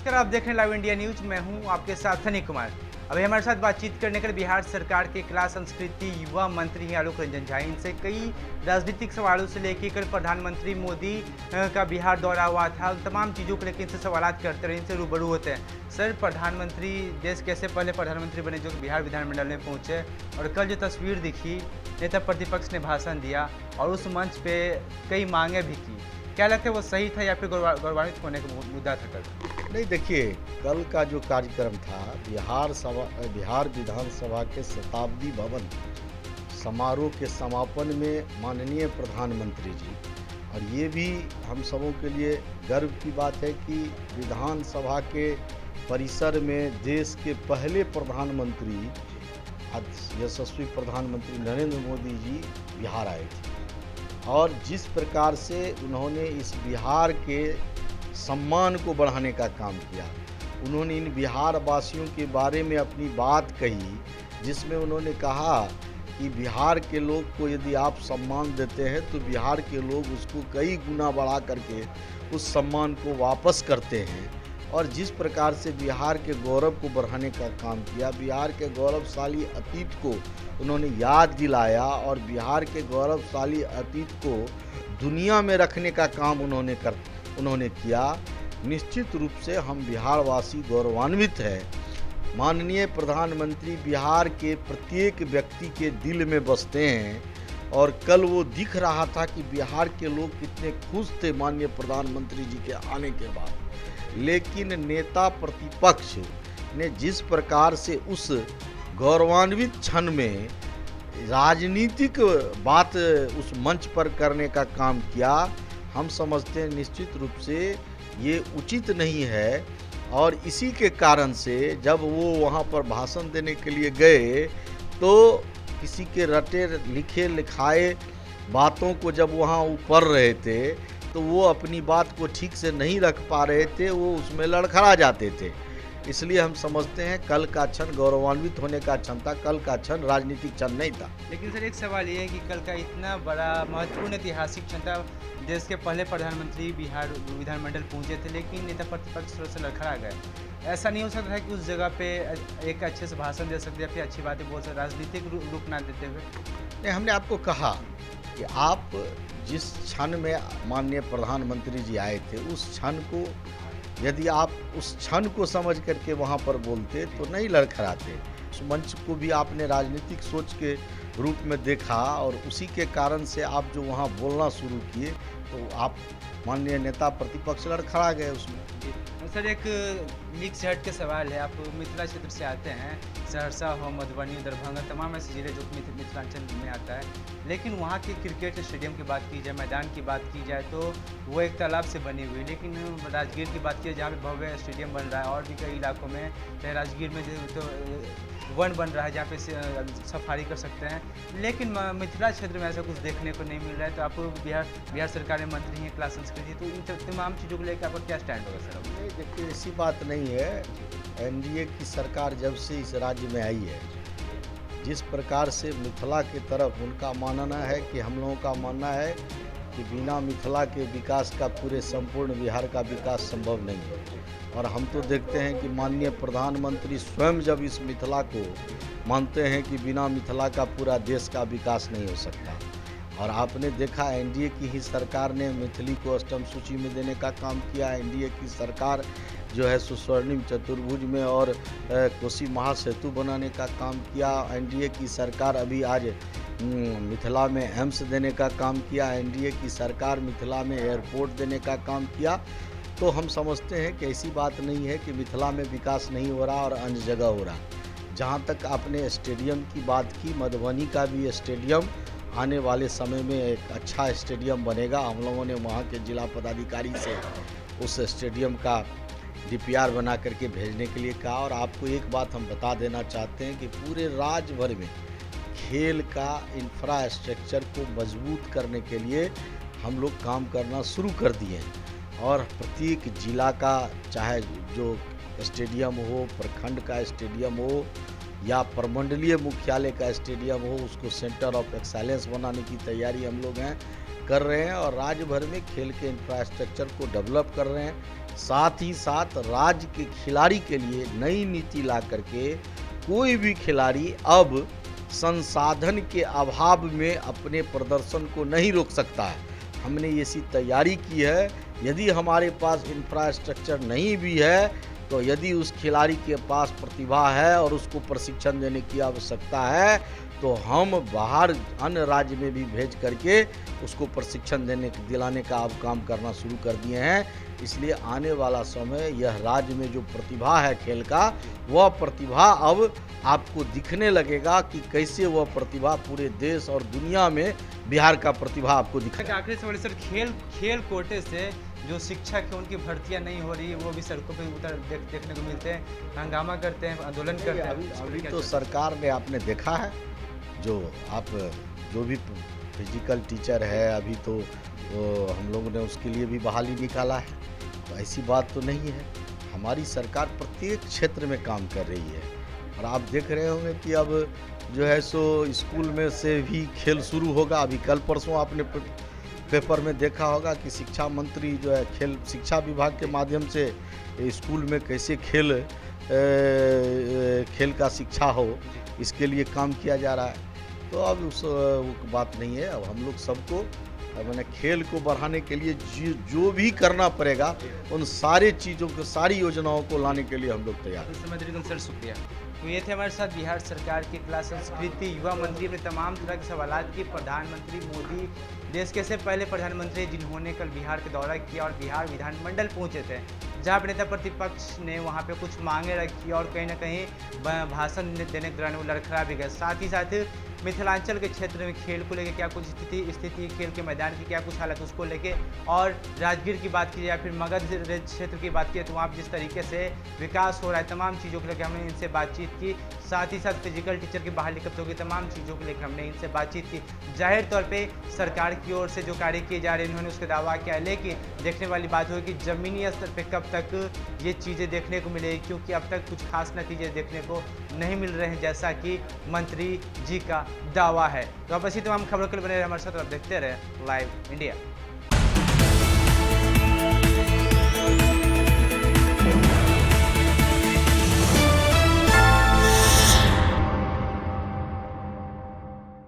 नमस्कार, आप देख रहे हैं लाइव इंडिया न्यूज। मैं हूं आपके साथ धनी कुमार। अभी हमारे साथ बातचीत करने के लिए बिहार सरकार के कला संस्कृति युवा मंत्री हैं आलोक रंजन झा। इनसे कई राजनीतिक सवालों से लेकर कल प्रधानमंत्री मोदी का बिहार दौरा हुआ था, उन तमाम चीज़ों को लेकर इनसे सवालात करते रहे, इनसे रूबरू होते हैं। सर, प्रधानमंत्री देश कैसे पहले प्रधानमंत्री बने जो कि बिहार विधानमंडल में पहुँचे, और कल जो तस्वीर दिखी, नेता प्रतिपक्ष ने भाषण दिया और उस मंच पे कई मांगे भी की, क्या लगता है वो सही था या फिर गौरवान्वित होने का मुद्दा था कल? नहीं, देखिए, कल का जो कार्यक्रम था बिहार विधानसभा के शताब्दी भवन समारोह के समापन में माननीय प्रधानमंत्री जी, और ये भी हम सबों के लिए गर्व की बात है कि विधानसभा के परिसर में देश के पहले प्रधानमंत्री यशस्वी प्रधानमंत्री नरेंद्र मोदी जी बिहार आए थे। और जिस प्रकार से उन्होंने इस बिहार के सम्मान को बढ़ाने का काम किया, उन्होंने इन बिहार वासियों के बारे में अपनी बात कही, जिसमें उन्होंने कहा कि बिहार के लोग को यदि आप सम्मान देते हैं तो बिहार के लोग उसको कई गुना बढ़ा करके उस सम्मान को वापस करते हैं। और जिस प्रकार से बिहार के गौरव को बढ़ाने का काम किया, बिहार के गौरवशाली अतीत को उन्होंने याद दिलाया और बिहार के गौरवशाली अतीत को दुनिया में रखने का काम उन्होंने किया। निश्चित रूप से हम बिहारवासी गौरवान्वित हैं। माननीय प्रधानमंत्री बिहार के प्रत्येक व्यक्ति के दिल में बसते हैं, और कल वो दिख रहा था कि बिहार के लोग कितने खुश थे माननीय प्रधानमंत्री जी के आने के बाद। लेकिन नेता प्रतिपक्ष ने जिस प्रकार से उस गौरवान्वित क्षण में राजनीतिक बात उस मंच पर करने का काम किया, हम समझते हैं निश्चित रूप से ये उचित नहीं है। और इसी के कारण से जब वो वहाँ पर भाषण देने के लिए गए तो किसी के रटे लिखे लिखाए बातों को जब वहाँ वो पढ़ रहे थे तो वो अपनी बात को ठीक से नहीं रख पा रहे थे, वो उसमें लड़खड़ा जाते थे। इसलिए हम समझते हैं कल का क्षण गौरवान्वित होने का क्षण था, कल का क्षण राजनीतिक क्षण नहीं था। लेकिन सर, एक सवाल ये है कि कल का इतना बड़ा महत्वपूर्ण ऐतिहासिक क्षण था, देश के पहले प्रधानमंत्री बिहार विधानमंडल पहुंचे थे, लेकिन नेता प्रतिपक्ष थोड़ा सा लड़खड़ा गए। ऐसा नहीं हो सकता है कि उस जगह पे एक अच्छे से भाषण दे सकते या फिर अच्छी बातें बोल सकते, राजनीतिक रूप ना देते हुए? नहीं, हमने आपको कहा कि आप जिस क्षण में माननीय प्रधानमंत्री जी आए थे, उस क्षण को यदि आप उस क्षण को समझ करके वहाँ पर बोलते तो नहीं लड़खड़ाते। उस मंच को भी आपने राजनीतिक सोच के रूप में देखा, और उसी के कारण से आप जो वहाँ बोलना शुरू किए तो आप माननीय नेता प्रतिपक्ष लड़खड़ा गए उसमें। सर, एक लीक से हट के सवाल है, आप मिथिला क्षेत्र से आते हैं, सहरसा हो, मधुबनी, दरभंगा, तमाम ऐसे जिले जो मिथिलांचल में आता है, लेकिन वहाँ के क्रिकेट स्टेडियम की बात की जाए, मैदान की बात की जाए तो वो एक तालाब से बनी हुई। लेकिन राजगीर की बात की जाए जहाँ पे भव्य स्टेडियम बन रहा है, और भी कई इलाकों में, चाहे राजगीर में तो वन बन रहा है जहाँ पे सफारी कर सकते हैं, लेकिन मिथिला क्षेत्र में ऐसा कुछ देखने को नहीं मिल रहा है। तो आप बिहार सरकार में मंत्री हैं कला संस्कृति, तो इन तमाम चीज़ों को लेकर आपका क्या स्टैंड होगा सर? नहीं, देखिए, ऐसी बात नहीं है। एनडीए की सरकार जब से इस राज्य में आई है, जिस प्रकार से मिथिला की तरफ उनका मानना है कि हम लोगों का मानना है कि बिना मिथिला के विकास का पूरे संपूर्ण बिहार का विकास संभव नहीं है। और हम तो देखते हैं कि माननीय प्रधानमंत्री स्वयं जब इस मिथिला को मानते हैं कि बिना मिथिला का पूरा देश का विकास नहीं हो सकता। और आपने देखा एनडीए की ही सरकार ने मैथिली को अष्टम सूची में देने का काम किया। एनडीए की सरकार जो है स्वर्णिम चतुर्भुज में और कोसी महासेतु बनाने का काम किया। एनडीए की सरकार अभी आज मिथिला में एम्स देने का काम किया। एनडीए की सरकार मिथिला में एयरपोर्ट देने का काम किया। तो हम समझते हैं कि ऐसी बात नहीं है कि मिथिला में विकास नहीं हो रहा और अन्य जगह हो रहा। जहाँ तक आपने स्टेडियम की बात की, मधुबनी का भी स्टेडियम आने वाले समय में एक अच्छा स्टेडियम बनेगा। हम लोगों ने वहाँ के जिला पदाधिकारी से उस स्टेडियम का डीपीआर बना करके भेजने के लिए कहा। और आपको एक बात हम बता देना चाहते हैं कि पूरे राज्य भर में खेल का इंफ्रास्ट्रक्चर को मजबूत करने के लिए हम लोग काम करना शुरू कर दिए हैं। और प्रत्येक जिला का, चाहे जो स्टेडियम हो, प्रखंड का स्टेडियम हो या प्रमंडलीय मुख्यालय का स्टेडियम हो, उसको सेंटर ऑफ एक्सेलेंस बनाने की तैयारी हम लोग हैं। कर रहे हैं और राज्य भर में खेल के इंफ्रास्ट्रक्चर को डेवलप कर रहे हैं। साथ ही साथ राज्य के खिलाड़ी के लिए नई नीति ला करके कोई भी खिलाड़ी अब संसाधन के अभाव में अपने प्रदर्शन को नहीं रोक सकता है। हमने ऐसी तैयारी की है, यदि हमारे पास इंफ्रास्ट्रक्चर नहीं भी है तो यदि उस खिलाड़ी के पास प्रतिभा है और उसको प्रशिक्षण देने की आवश्यकता है तो हम बाहर अन्य राज्य में भी भेज करके उसको प्रशिक्षण दिलाने का अब काम करना शुरू कर दिए हैं। इसलिए आने वाला समय यह राज्य में जो प्रतिभा है खेल का, वह प्रतिभा अब आपको दिखने लगेगा कि कैसे वह प्रतिभा पूरे देश और दुनिया में बिहार का प्रतिभा आपको दिखेगा। आखिरी सवाल सर, खेल कोटे से जो शिक्षक है उनकी भर्तियां नहीं हो रही है, वो भी सड़कों पे उतर देखने को मिलते हैं, हंगामा करते हैं, आंदोलन करते हैं। अभी तो सरकार ने आपने देखा है, जो भी फिजिकल टीचर है अभी तो हम लोगों ने उसके लिए भी बहाली निकाला है, तो ऐसी बात तो नहीं है। हमारी सरकार प्रत्येक क्षेत्र में काम कर रही है और आप देख रहे होंगे कि अब जो है सो स्कूल में से भी खेल शुरू होगा। अभी कल परसों आपने पेपर में देखा होगा कि शिक्षा मंत्री जो है खेल शिक्षा विभाग के माध्यम से स्कूल में कैसे खेल का शिक्षा हो, इसके लिए काम किया जा रहा है। तो अब उस बात नहीं है। अब हम लोग सबको मैंने खेल को बढ़ाने के लिए जो भी करना पड़ेगा, उन सारी चीज़ों को, सारी योजनाओं को लाने के लिए हम लोग तैयार हैं। सर शुक्रिया। तो ये थे हमारे साथ बिहार सरकार के कला संस्कृति युवा मंत्री ने तमाम तरह के सवाल किए। प्रधानमंत्री मोदी देश के से पहले प्रधानमंत्री जिन्होंने कल बिहार का दौरा किया और बिहार विधानमंडल पहुंचे थे, जहां पर नेता प्रतिपक्ष ने वहां पे कुछ मांगे रखी और कहीं ना कहीं भाषण देने के दौरान वो लड़खड़ा भी गए। साथ ही साथ मिथिलांचल के क्षेत्र में खेल को लेकर क्या कुछ स्थिति खेल के मैदान की क्या कुछ हालत, उसको लेके, और राजगीर की बात की या फिर मगध क्षेत्र की बात की तो वहाँ पर जिस तरीके से विकास हो रहा है, तमाम चीज़ों को लेकर हमने इनसे बातचीत की। साथ ही साथ फिजिकल टीचर की बहाली कब होगी, तमाम चीज़ों को लेकर हमने इनसे बातचीत की। जाहिर तौर पे सरकार की ओर से जो कार्य किए जा रहे हैं उन्होंने उसका दावा किया, लेकिन देखने वाली बात होगी कि ज़मीनी स्तर पे कब तक ये चीज़ें देखने को मिलेगी, क्योंकि अब तक कुछ खास नतीजे देखने को नहीं मिल रहे हैं जैसा कि मंत्री जी का दावा है। तो अब ऐसी तमाम खबरों के लिए बने रहे हमारे साथ और देखते रहे लाइव इंडिया।